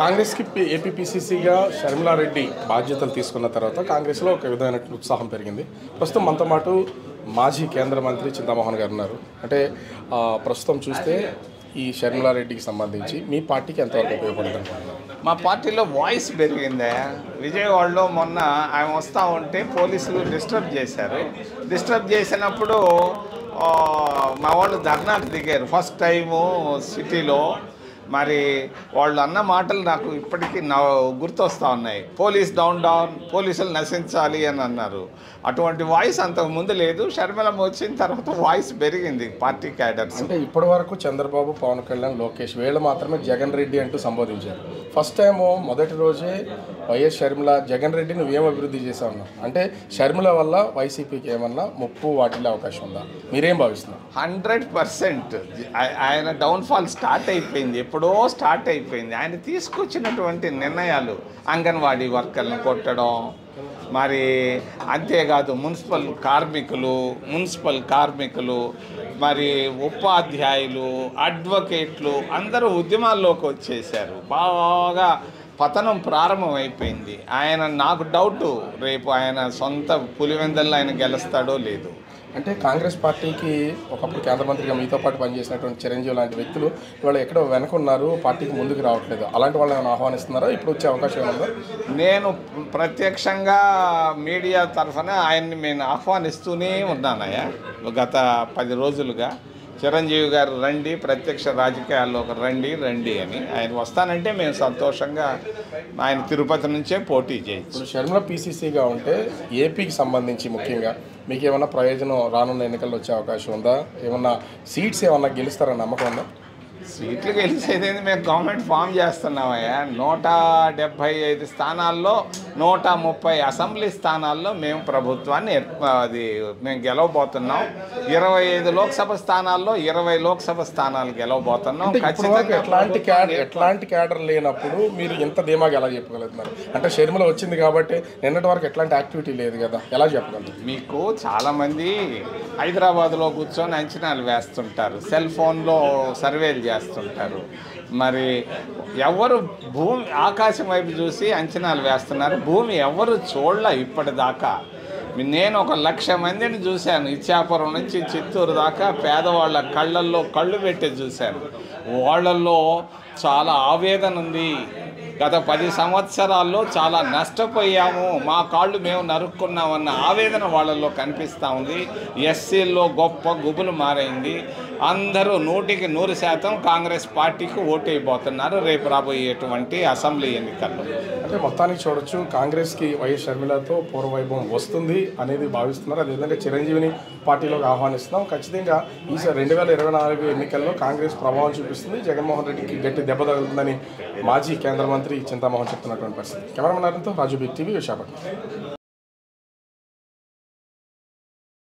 కాంగ్రెస్కి ఏపీపీసీసీగా షర్మిలా రెడ్డి బాధ్యతలు తీసుకున్న తర్వాత కాంగ్రెస్లో ఒక విధమైన ఉత్సాహం పెరిగింది. ప్రస్తుతం మనతో పాటు మాజీ కేంద్ర మంత్రి చింతామోహన్ గారు ఉన్నారు. అంటే ప్రస్తుతం చూస్తే ఈ షర్మిలా రెడ్డికి సంబంధించి మీ పార్టీకి ఎంతవరకు ఉపయోగపడుతుంది? మా పార్టీలో వాయిస్ పెరిగిందే. విజయవాడలో మొన్న ఆయన వస్తూ ఉంటే పోలీసులు డిస్టర్బ్ చేశారు. డిస్టర్బ్ చేసినప్పుడు మా వాళ్ళు ధర్నాకు దిగారు ఫస్ట్ టైము సిటీలో. మరి వాళ్ళు అన్న మాటలు నాకు ఇప్పటికీ గుర్తొస్తూ ఉన్నాయి. పోలీస్ డౌన్ పోలీసులు నశించాలి అని అన్నారు. అటువంటి వాయిస్ అంతకుముందు లేదు. షర్మిలమ్మ వచ్చిన తర్వాత వాయిస్ పెరిగింది పార్టీ క్యాడర్స్. అంటే ఇప్పటి వరకు చంద్రబాబు, పవన్ కళ్యాణ్, లోకేష్ వీళ్ళు మాత్రమే జగన్ రెడ్డి అంటూ సంబోధించారు. ఫస్ట్ టైము మొదటి రోజే వైఎస్ షర్మిల జగన్ రెడ్డి నువ్వేం అభివృద్ధి చేసావు అన్నావు. అంటే షర్మిల వల్ల వైసీపీకి ఏమన్నా ముప్పు వాటిల్లే అవకాశం ఉందా? మీరేం భావిస్తున్నారు? 100% ఆయన డౌన్ఫాల్ స్టార్ట్ అయిపోయింది. ఎప్పుడో స్టార్ట్ అయిపోయింది. ఆయన తీసుకొచ్చినటువంటి నిర్ణయాలు, అంగన్వాడీ వర్కర్లను కొట్టడం, మరి అంతేకాదు మున్సిపల్ కార్మికులు, మరి ఉపాధ్యాయులు, అడ్వకేట్లు అందరూ ఉద్యమాల్లోకి వచ్చేసారు. బాగా పతనం ప్రారంభమైపోయింది. నాకు డౌటు రేపు ఆయన సొంత పులివెందల్లో ఆయన గెలుస్తాడో లేదు. అంటే కాంగ్రెస్ పార్టీకి ఒకప్పుడు కేంద్ర మంత్రిగా మీతో పాటు పనిచేసినటువంటి చిరంజీవి లాంటి వ్యక్తులు ఇవాళ ఎక్కడో వెనుకున్నారు, పార్టీకి ముందుకు రావట్లేదు. అలాంటి వాళ్ళని ఏమైనా ఆహ్వానిస్తున్నారా? ఇప్పుడు వచ్చే అవకాశం ఏమన్నా? నేను ప్రత్యక్షంగా మీడియా తరఫున ఆయన్ని నేను ఆహ్వానిస్తూనే ఉన్నానయ్యా. గత 10 రోజులుగా చిరంజీవి గారు రండి, ప్రత్యక్ష రాజకీయాల్లో రండి అని. ఆయన వస్తానంటే మేము సంతోషంగా ఆయన తిరుపతి నుంచే పోటీ చేయొచ్చు. ఇప్పుడు షర్మిల పీసీసీగా ఉంటే ఏపీకి సంబంధించి ముఖ్యంగా మీకు ఏమన్నా ప్రయోజనం రానున్న ఎన్నికల్లో వచ్చే అవకాశం ఉందా? ఏమన్నా సీట్స్ ఏమన్నా గెలుస్తారని నమ్మకం ఉందా? సీట్లు గెలిచేది మేము గవర్నమెంట్ ఫామ్ చేస్తున్నామయ్యా. 175 స్థానాల్లో 130 అసెంబ్లీ స్థానాల్లో మేము ప్రభుత్వాన్ని మేము గెలవబోతున్నాం. 25 లోక్సభ స్థానాల్లో 20 లోక్సభ స్థానాలు గెలవబోతున్నాం. ఖచ్చితంగా ఎట్లాంటి క్యాడర్ లేనప్పుడు మీరు ఎంత ధీమాగా ఎలా చెప్పగలుగుతున్నారు? అంటే షర్మిల వచ్చింది కాబట్టి నిన్నటి వరకు ఎట్లాంటి యాక్టివిటీ లేదు కదా, ఎలా చెప్పగలరు? మీకు చాలామంది హైదరాబాద్లో కూర్చొని అంచనాలు వేస్తుంటారు, సెల్ ఫోన్లో సర్వేలు చేస్తుంటారు. మరి ఎవరు ఆకాశం వైపు చూసి అంచనాలు వేస్తున్నారు? భూమి ఎవరు చూడలే ఇప్పటిదాకా. నేను 1,00,000 మందిని చూశాను. ఇచ్చాపురం నుంచి చిత్తూరు దాకా పేదవాళ్ళ కళ్ళల్లో కళ్ళు పెట్టి చూశాను. వాళ్ళల్లో చాలా ఆవేదన ఉంది. గత 10 సంవత్సరాల్లో చాలా నష్టపోయాము, మా కాళ్ళు మేము నరుక్కున్నామన్న ఆవేదన వాళ్ళల్లో కనిపిస్తూ ఉంది. ఎస్సీల్లో గొప్ప గుబులు మారైంది. అందరూ 100% కాంగ్రెస్ పార్టీకి ఓటైపోతున్నారు రేపు రాబోయేటువంటి అసెంబ్లీ ఎన్నికల్లో. అంటే మొత్తానికి చూడొచ్చు, కాంగ్రెస్కి వైఎస్ షర్మిలతో పూర్వవైభవం వస్తుంది అనేది భావిస్తున్నారు. అదేవిధంగా చిరంజీవిని పార్టీలోకి ఆహ్వానిస్తున్నాం. ఖచ్చితంగా ఈసారి 2024 ఎన్నికల్లో కాంగ్రెస్ ప్రభావం చూపిస్తుంది, జగన్మోహన్ రెడ్డికి గట్టి దెబ్బ తగులుతుందని మాజీ కేంద్ర మంత్రి చింతామోహన్ చెప్తున్నటువంటి పరిస్థితి. కెమెరామెన్ అరుణ్తో రాజు, బిగ్ టీవీ, విశాఖపట్నం.